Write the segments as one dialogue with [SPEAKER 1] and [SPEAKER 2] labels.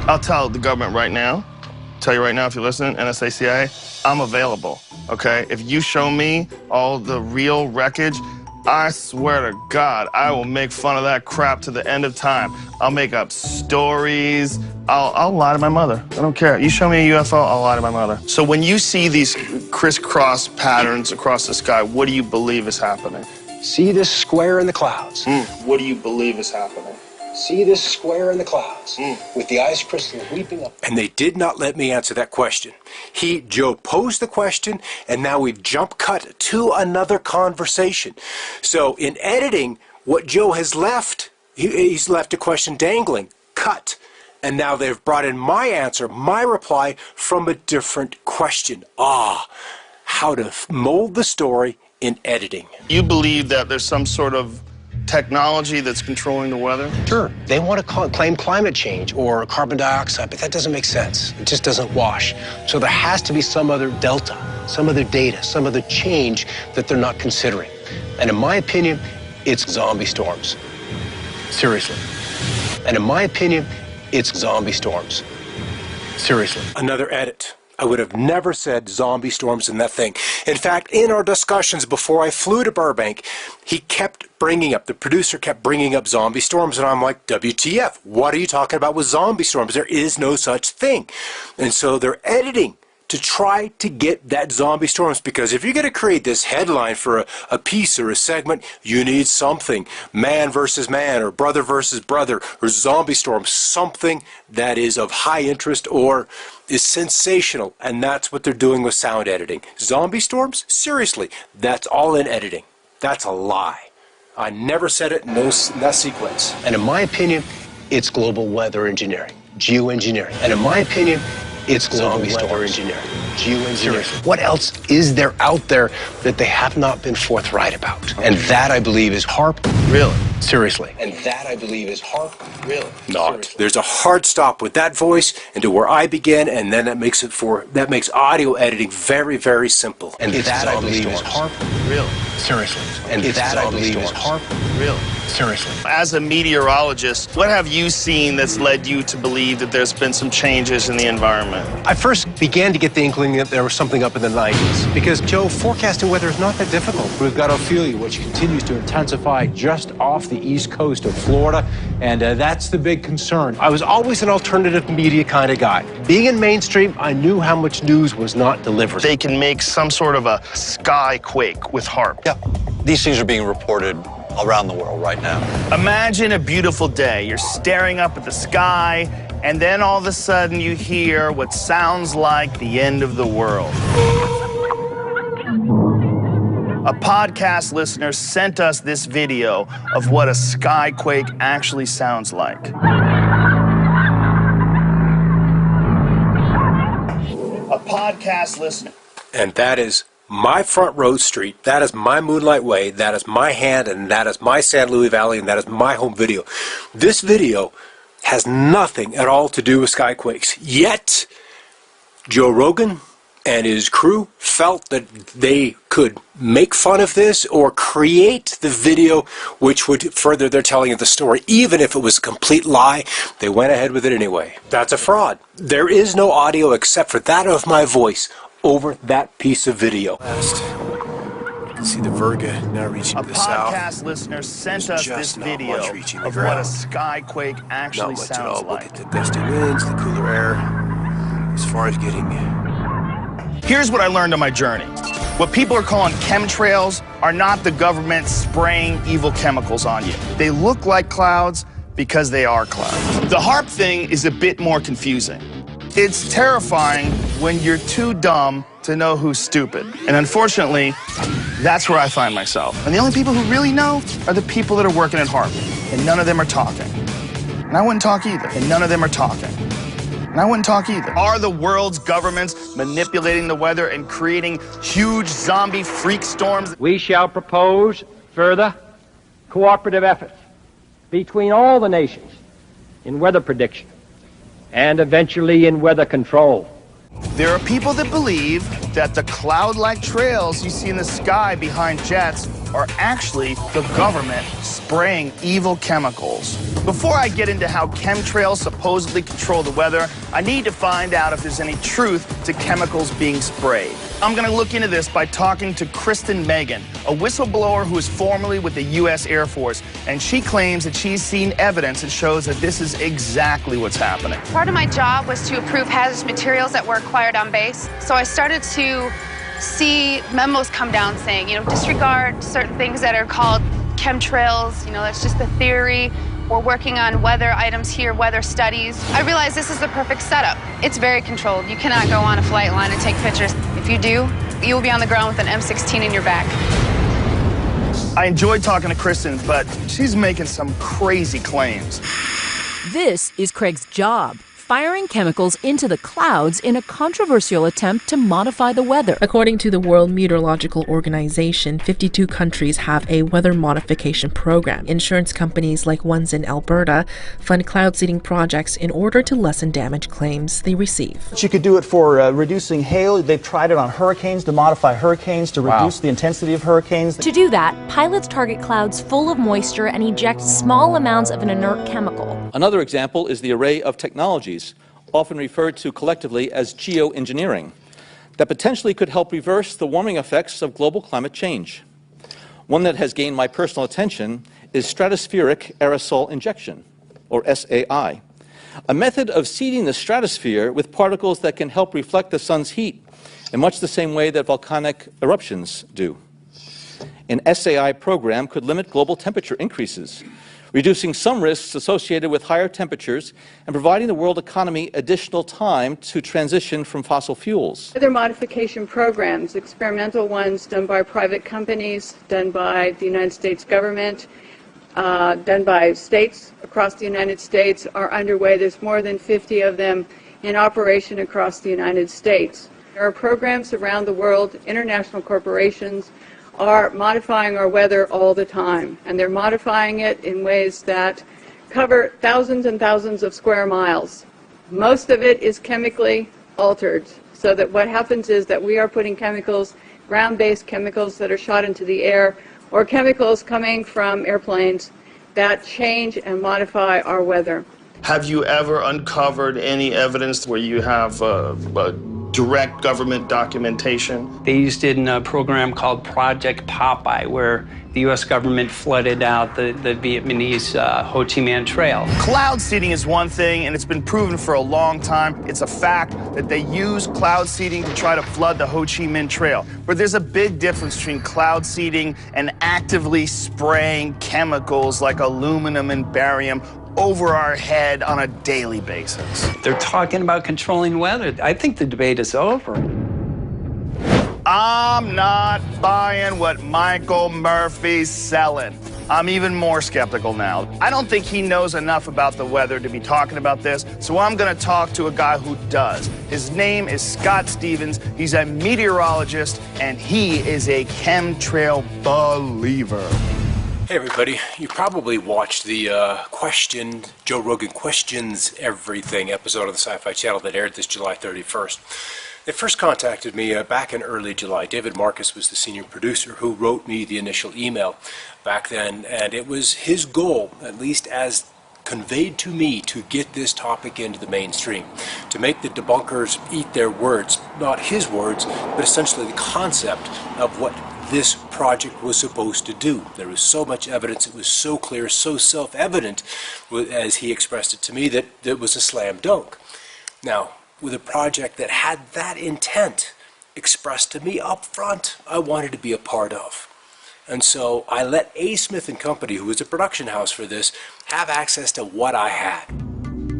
[SPEAKER 1] I'll tell the government right now, tell you right now if you're listening, NSA, CIA, I'm available, okay? If you show me all the real wreckage, I swear to God, I will make fun of that crap to the end of time. I'll make up stories. I'll lie to my mother. I don't care. You show me a UFO, I'll lie to my mother. So when you see these crisscross patterns across the sky, what do you believe is happening?
[SPEAKER 2] See this square in the clouds?
[SPEAKER 1] What do you believe is happening?
[SPEAKER 2] See this square in the clouds with the ice crystal leaping up? And they did not let me answer that question. Joe posed the question, and now we've jump cut to another conversation. So in editing, what Joe has left, he's left a question dangling, cut. And now they've brought in my answer, my reply from a different question. How to mold the story in editing.
[SPEAKER 1] You believe that there's some sort of technology that's controlling the weather?
[SPEAKER 2] Sure. They want to claim climate change or carbon dioxide, but that doesn't make sense. It just doesn't wash. So there has to be some other delta, some other data, some other change that they're not considering. And in my opinion, it's zombie storms. Seriously. And in my opinion, it's zombie storms. Seriously. Another edit. I would have never said zombie storms in that thing. In fact, in our discussions before I flew to Burbank, the producer kept bringing up zombie storms, and I'm like, WTF, what are you talking about with zombie storms? There is no such thing. And so they're editing to try to get that zombie storms, because if you're going to create this headline for a piece or a segment, you need something. Man versus man, or brother versus brother, or zombie storm, something that is of high interest or is sensational, and that's what they're doing with sound editing. Zombie storms? Seriously, that's all in editing. That's a lie. I never said it in that sequence. And in my opinion, it's global weather engineering, geoengineering. And in my opinion, it's zombie weather engineering, geoengineering. What else is there out there that they have not been forthright about? And that, I believe, is HAARP.
[SPEAKER 1] Really?
[SPEAKER 2] Seriously. And that, I believe, is HAARP.
[SPEAKER 1] Really?
[SPEAKER 2] Not. Seriously. There's a hard stop with that voice and to where I begin, and then that makes audio editing very, very simple. And that, I believe, is HAARP.
[SPEAKER 1] Really?
[SPEAKER 2] Seriously. And that, I believe, is HAARP.
[SPEAKER 1] Really?
[SPEAKER 2] Seriously.
[SPEAKER 1] As a meteorologist, what have you seen that's led you to believe that there's been some changes in the environment?
[SPEAKER 2] I first began to get the inkling that there was something up in the 90s. Because, Joe, forecasting weather is not that difficult.
[SPEAKER 3] We've got Ophelia, which continues to intensify just off the east coast of Florida, and that's the big concern.
[SPEAKER 2] I was always an alternative media kind of guy. Being in mainstream, I knew how much news was not delivered.
[SPEAKER 1] They can make some sort of a sky quake with HAARP.
[SPEAKER 4] Yeah, these things are being reported around the world right now.
[SPEAKER 1] Imagine a beautiful day. You're staring up at the sky, and then all of a sudden you hear what sounds like the end of the world. A podcast listener sent us this video of what a skyquake actually sounds like. A podcast listener.
[SPEAKER 2] And that is my front row street, that is my Moonlight Way, that is my hand, and that is my San Luis Valley, and that is my home video. This video has nothing at all to do with skyquakes. Yet, Joe Rogan and his crew felt that they could make fun of this or create the video which would further their telling of the story. Even if it was a complete lie, they went ahead with it anyway. That's a fraud. There is no audio except for that of my voice over that piece of video. You can see the Virga now reaching to the south.
[SPEAKER 1] A podcast listener sent us this video of what a skyquake actually sounds like.
[SPEAKER 2] Look at the gusty winds, the cooler air. As far as getting...
[SPEAKER 1] Here's what I learned on my journey. What people are calling chemtrails are not the government spraying evil chemicals on you. They look like clouds because they are clouds. The HAARP thing is a bit more confusing. It's terrifying when you're too dumb to know who's stupid. And unfortunately, that's where I find myself. And the only people who really know are the people that are working at HAARP. And none of them are talking. And I wouldn't talk either. And none of them are talking. And I wouldn't talk either. Are the world's governments manipulating the weather and creating huge zombie freak storms?
[SPEAKER 5] We shall propose further cooperative efforts between all the nations in weather prediction and eventually in weather control.
[SPEAKER 1] There are people that believe that the cloud-like trails you see in the sky behind jets are actually the government spraying evil chemicals. Before I get into how chemtrails supposedly control the weather, I need to find out if there's any truth to chemicals being sprayed. I'm going to look into this by talking to Kristen Megan, a whistleblower who is formerly with the U.S. Air Force, and she claims that she's seen evidence that shows that this is exactly what's happening.
[SPEAKER 6] Part of my job was to approve hazardous materials that were acquired on base, so I started to see memos come down saying, disregard certain things that are called chemtrails, that's just the theory. We're working on weather items here, weather studies. I realized this is the perfect setup. It's very controlled. You cannot go on a flight line and take pictures. If you do, you will be on the ground with an M16 in your back.
[SPEAKER 1] I enjoyed talking to Kristen, but she's making some crazy claims.
[SPEAKER 7] This is Craig's job, firing chemicals into the clouds in a controversial attempt to modify the weather.
[SPEAKER 8] According to the World Meteorological Organization, 52 countries have a weather modification program. Insurance companies, like ones in Alberta, fund cloud seeding projects in order to lessen damage claims they receive.
[SPEAKER 9] You could do it for reducing hail. They've tried it on hurricanes to modify hurricanes to reduce the intensity of hurricanes.
[SPEAKER 10] To do that, pilots target clouds full of moisture and eject small amounts of an inert chemical.
[SPEAKER 11] Another example is the array of technologies, often referred to collectively as geoengineering, that potentially could help reverse the warming effects of global climate change. One that has gained my personal attention is stratospheric aerosol injection, or SAI, a method of seeding the stratosphere with particles that can help reflect the sun's heat in much the same way that volcanic eruptions do. An SAI program could limit global temperature increases, reducing some risks associated with higher temperatures and providing the world economy additional time to transition from fossil fuels.
[SPEAKER 12] Other modification programs, experimental ones done by private companies, done by the United States government, done by states across the United States, are underway. There's more than 50 of them in operation across the United States. There are programs around the world, international corporations, are modifying our weather all the time, and they're modifying it in ways that cover thousands and thousands of square miles. Most of it is chemically altered, so that what happens is that we are putting chemicals, ground-based chemicals that are shot into the air, or chemicals coming from airplanes that change and modify our weather.
[SPEAKER 13] Have you ever uncovered any evidence where you have direct government documentation?
[SPEAKER 14] They used it in a program called Project Popeye, where the U.S. government flooded out the Vietnamese Ho Chi Minh Trail.
[SPEAKER 1] Cloud seeding is one thing, and it's been proven for a long time. It's a fact that they use cloud seeding to try to flood the Ho Chi Minh Trail. But there's a big difference between cloud seeding and actively spraying chemicals like aluminum and barium over our head on a daily basis.
[SPEAKER 14] They're talking about controlling weather. I think the debate is over.
[SPEAKER 1] I'm not buying what Michael Murphy's selling. I'm even more skeptical now. I don't think he knows enough about the weather to be talking about this, so I'm going to talk to a guy who does. His name is Scott Stevens. He's a meteorologist, and he is a chemtrail believer.
[SPEAKER 15] Hey everybody, you probably watched the Joe Rogan Questions Everything episode of the Sci-Fi Channel that aired this July 31st. They first contacted me back in early July. David Marcus was the senior producer who wrote me the initial email back then, and it was his goal, at least as conveyed to me, to get this topic into the mainstream, to make the debunkers eat their words, not his words, but essentially the concept of what this project was supposed to do. There was so much evidence, it was so clear, so self-evident, as he expressed it to me, that it was a slam dunk. Now, with a project that had that intent expressed to me up front, I wanted to be a part of. And so I let A. Smith & Company, who was a production house for this, have access to what I had.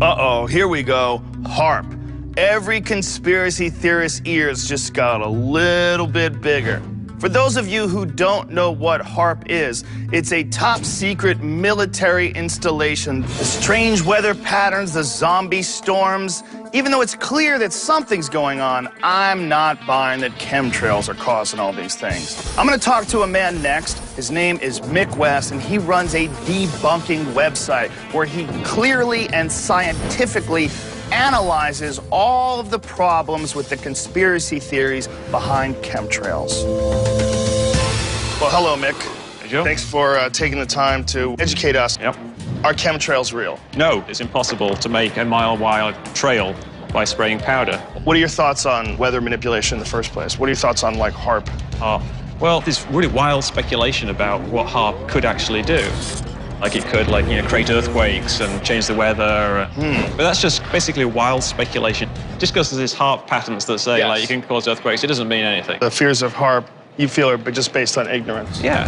[SPEAKER 1] Uh-oh, here we go. HAARP. Every conspiracy theorist's ears just got a little bit bigger. For those of you who don't know what HAARP is, it's a top-secret military installation. The strange weather patterns, the zombie storms. Even though it's clear that something's going on, I'm not buying that chemtrails are causing all these things. I'm going to talk to a man next. His name is Mick West, and he runs a debunking website where he clearly and scientifically analyzes all of the problems with the conspiracy theories behind chemtrails. Well, hello, Mick.
[SPEAKER 16] Hey, Joe.
[SPEAKER 1] Thanks for taking the time to educate us.
[SPEAKER 16] Yep.
[SPEAKER 1] Are chemtrails real?
[SPEAKER 16] No, it's impossible to make a mile-wide trail by spraying powder.
[SPEAKER 1] What are your thoughts on weather manipulation in the first place? What are your thoughts on, like, HAARP?
[SPEAKER 16] Well, there's really wild speculation about what HAARP could actually do. Like it could, create earthquakes and change the weather. But that's just basically wild speculation. Just because there's HAARP patents that say, you can cause earthquakes, it doesn't mean anything.
[SPEAKER 1] The fears of HAARP, you feel, are just based on ignorance.
[SPEAKER 16] Yeah.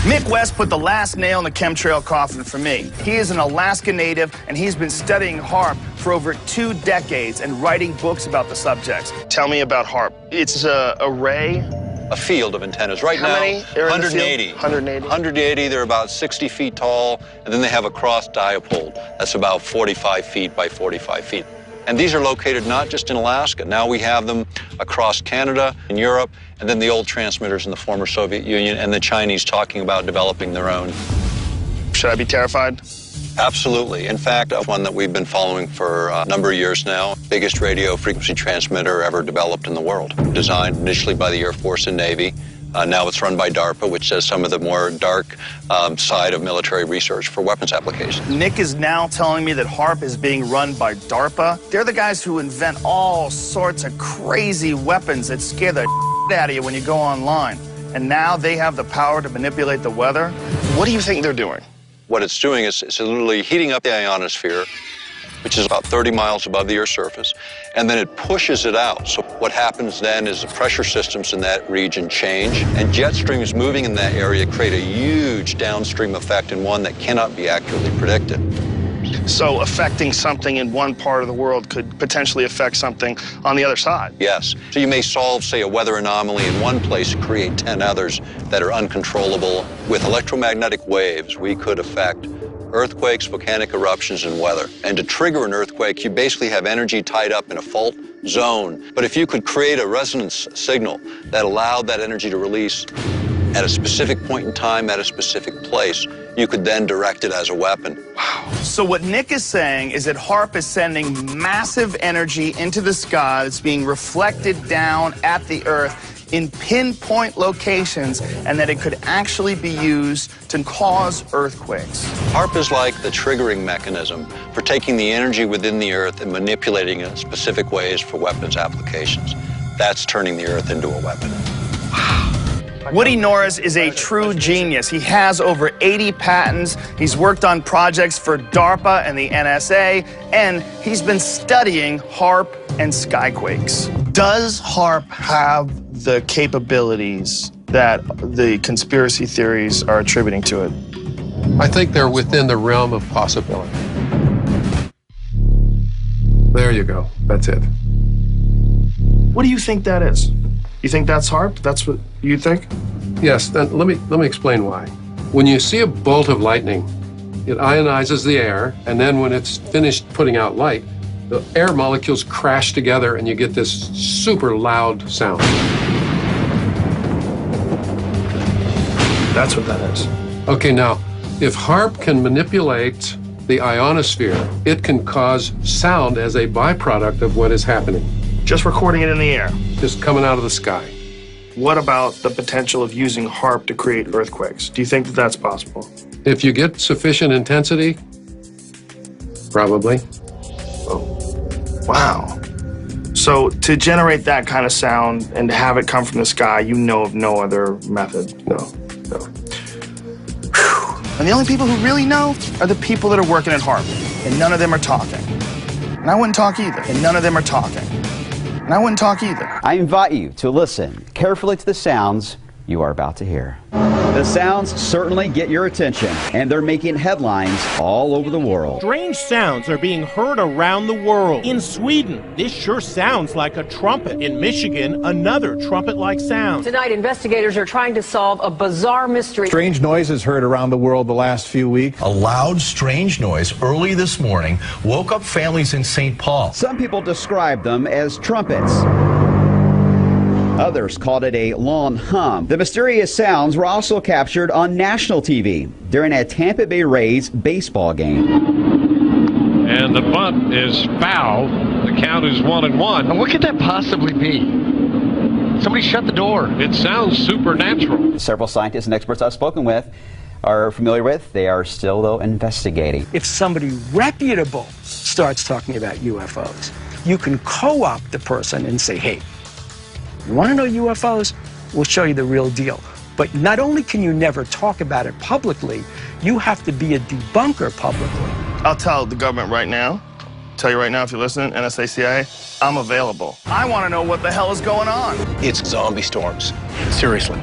[SPEAKER 1] Mick West put the last nail in the chemtrail coffin for me. He is an Alaska native, and he's been studying HAARP for over 2 decades and writing books about the subjects. Tell me about HAARP. It's an array.
[SPEAKER 4] A field of antennas. Right
[SPEAKER 1] How
[SPEAKER 4] now,
[SPEAKER 1] many are in the
[SPEAKER 4] 180.
[SPEAKER 1] field? 180.
[SPEAKER 4] 180, they're about 60 feet tall, and then they have a cross dipole. That's about 45 feet by 45 feet. And these are located not just in Alaska. Now we have them across Canada and Europe, and then the old transmitters in the former Soviet Union, and the Chinese talking about developing their own.
[SPEAKER 1] Should I be terrified?
[SPEAKER 4] Absolutely. In fact, one that we've been following for a number of years now, biggest radio frequency transmitter ever developed in the world. Designed initially by the Air Force and Navy. Now it's run by DARPA, which does some of the more dark side of military research for weapons applications.
[SPEAKER 1] Nick is now telling me that HAARP is being run by DARPA. They're the guys who invent all sorts of crazy weapons that scare the out of you when you go online. And now they have the power to manipulate the weather. What do you think they're doing?
[SPEAKER 4] What it's doing is it's literally heating up the ionosphere, which is about 30 miles above the Earth's surface, and then it pushes it out. So what happens then is the pressure systems in that region change, and jet streams moving in that area create a huge downstream effect, and one that cannot be accurately predicted.
[SPEAKER 1] So affecting something in one part of the world could potentially affect something on the other side.
[SPEAKER 4] Yes. So you may solve, say, a weather anomaly in one place and create 10 others that are uncontrollable. With electromagnetic waves, we could affect earthquakes, volcanic eruptions, and weather. And to trigger an earthquake, you basically have energy tied up in a fault zone. But if you could create a resonance signal that allowed that energy to release at a specific point in time, at a specific place, you could then direct it as a weapon.
[SPEAKER 1] Wow. So what Nick is saying is that HAARP is sending massive energy into the sky that's being reflected down at the Earth in pinpoint locations, and that it could actually be used to cause earthquakes.
[SPEAKER 4] HAARP is like the triggering mechanism for taking the energy within the Earth and manipulating it in specific ways for weapons applications. That's turning the Earth into a weapon.
[SPEAKER 1] Woody Norris is a true genius. He has over 80 patents. He's worked on projects for DARPA and the NSA, and he's been studying HAARP and skyquakes. Does HAARP have the capabilities that the conspiracy theories are attributing to it?
[SPEAKER 17] I think they're within the realm of possibility. There you go. That's it.
[SPEAKER 1] What do you think that is? You think that's HAARP? That's what you think?
[SPEAKER 17] Yes, then let me explain why. When you see a bolt of lightning, it ionizes the air, and then when it's finished putting out light, the air molecules crash together and you get this super loud sound.
[SPEAKER 1] That's what that is.
[SPEAKER 17] Okay, now, if HAARP can manipulate the ionosphere, it can cause sound as a byproduct of what is happening.
[SPEAKER 1] Just recording it in the air.
[SPEAKER 17] Just coming out of the sky.
[SPEAKER 1] What about the potential of using HAARP to create earthquakes? Do you think that that's possible?
[SPEAKER 17] If you get sufficient intensity, probably.
[SPEAKER 1] Oh. Wow. So to generate that kind of sound and to have it come from the sky, you know of no other method?
[SPEAKER 17] No.
[SPEAKER 1] And the only people who really know are the people that are working at HAARP, and none of them are talking. And I wouldn't talk either, and none of them are talking. And I wouldn't talk either.
[SPEAKER 18] I invite you to listen carefully to the sounds you are about to hear. The sounds certainly get your attention, and they're making headlines all over the world.
[SPEAKER 19] Strange sounds are being heard around the world. In Sweden, this sure sounds like a trumpet. In Michigan, another trumpet-like sound.
[SPEAKER 20] Tonight, investigators are trying to solve a bizarre mystery.
[SPEAKER 21] Strange noises heard around the world the last few weeks.
[SPEAKER 22] A loud, strange noise early this morning woke up families in St. Paul.
[SPEAKER 18] Some people describe them as trumpets. Others called it a long hum. The mysterious sounds were also captured on national TV during a Tampa Bay Rays baseball game.
[SPEAKER 23] And the bunt is foul. The count is 1-1.
[SPEAKER 24] Now what could that possibly be?
[SPEAKER 23] Somebody shut the door. It sounds supernatural.
[SPEAKER 18] Several scientists and experts I've spoken with are familiar with. They are still, though, investigating.
[SPEAKER 2] If somebody reputable starts talking about UFOs, you can co-opt the person and say, hey, you want to know UFOs? We'll show you the real deal. But not only can you never talk about it publicly, you have to be a debunker publicly.
[SPEAKER 13] I'll tell the government right now, tell you right now if you're listening, NSA, CIA, I'm available.
[SPEAKER 1] I want to know what the hell is going on.
[SPEAKER 15] It's zombie storms. Seriously.